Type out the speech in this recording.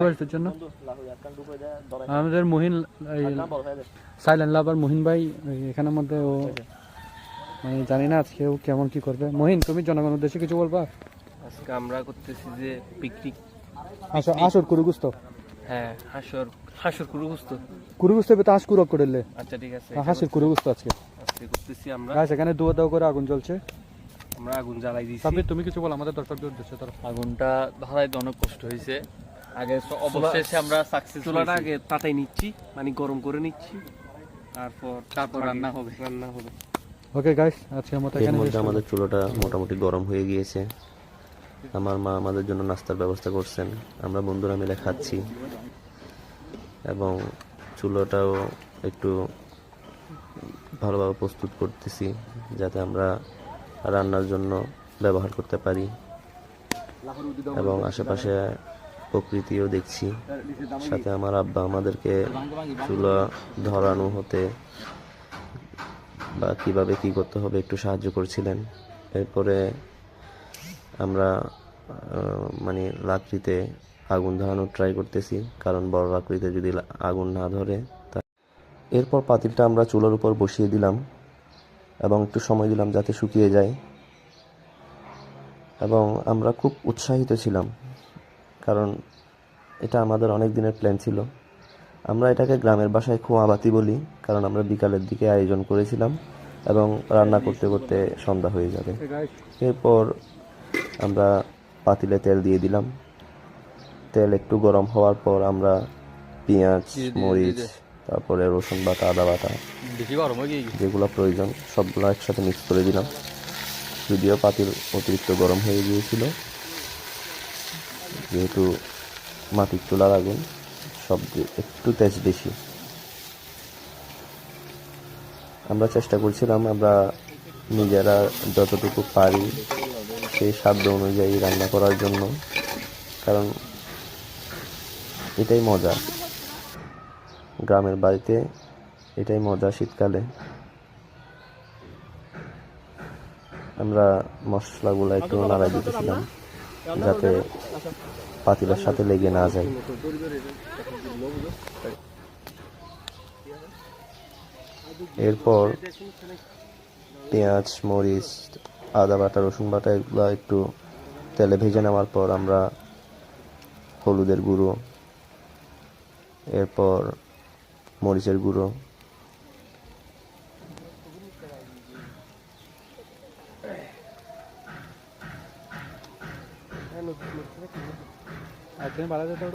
জন্য আমাদের মহিন সাইলেন্ট লাভার মহিন ভাই এখানের মধ্যে ও মানে জানি না আজকে ও কেমন কি করবে। মহিন, তুমি জনগণের উদ্দেশ্যে কিছু বলবা? আজকে আমরা করতেছি যে পিকনিক। আসর কুরুগুস্ত। হ্যাঁ, হাসর কুরুগুস্ত তো হাঁস কুরক করলে। আচ্ছা ঠিক আছে, হাঁসের কুরুগুস্ত আজকে করতেছি আমরা। এখানে দুয়া দাও করে আগুন জ্বলছে। আমরা আগুন জ্বালাই দিয়েছি। সাবির, তুমি কিছু বল আমাদের দর্শকদের উদ্দেশ্যে। আগুনটা ধরাইতে অনেক কষ্ট হয়েছে। আগে অবশেষে আমরা সাকসেস। চুলাটা আগে পাতাই নিচ্ছি, মানে গরম করে নিচ্ছি, তারপর রান্না হবে। ওকে গাইস, আজকের মতো এর মধ্যে আমাদের চুলাটা মোটামুটি গরম হয়ে গিয়েছে। আমার মা আমাদের জন্য নাস্তার ব্যবস্থা করছেন, আমরা বন্ধুরা মিলে খাচ্ছি এবং চুলাটাও একটু ভালোভাবে প্রস্তুত করতেছি যাতে আমরা রান্নার জন্য ব্যবহার করতে পারি এবং আশেপাশে প্রকৃতিও দেখছি। সাথে আমার আব্বা আমাদেরকে চুলা ধরানো হতে বা কিভাবে কি করতে হবে একটু সাহায্য করছিলেন। এরপরে আমরা মানে লাকড়িতে আগুন ধরানোর ট্রাই করতেছি, কারণ বড় লাকড়িতে যদি আগুন না ধরে। এরপর পাতিলটা আমরা চুলার উপর বসিয়ে দিলাম এবং একটু সময় দিলাম যাতে শুকিয়ে যায়। এবং আমরা খুব উৎসাহিত ছিলাম, কারণ এটা আমাদের অনেক দিনের প্ল্যান ছিল। আমরা এটাকে গ্রামের ভাষায় খোয়াবাতি বলি, কারণ আমরা বিকালের দিকে আয়োজন করেছিলাম এবং রান্না করতে করতে সন্ধ্যা হয়ে যাবে। এরপর আমরা পাতিলে তেল দিয়ে দিলাম। তেল একটু গরম হওয়ার পর আমরা পেঁয়াজ, মরিচ, তারপরে রসুন বাটা, আদা বাটা, যেগুলো প্রয়োজন সবগুলো একসাথে মিক্স করে দিলাম। যদিও পাতিল অতিরিক্ত গরম হয়ে গিয়েছিল, যেহেতু মাটির চুলার আগুন, শব্দে একটু তেজ বেশি। আমরা চেষ্টা করছিলাম আমরা নিজেরা যতটুকু পারি সেই সাধ্য অনুযায়ী রান্না করার জন্য, কারণ এটাই মজা গ্রামের বাড়িতে, এটাই মজা শীতকালে। আমরা মশলাগুলো একটু নাড়াই দিতেছিলাম যাতে পাতিলের সাথে লেগে না যায়। এরপর পেঁয়াজ, মরিচ, আদা বাটা, রসুন বাটা এগুলো একটু তেলে ভেজে নেওয়ার পর আমরা হলুদের গুঁড়ো, এরপর মরিচের গুঁড়ো, বাড়া যেতে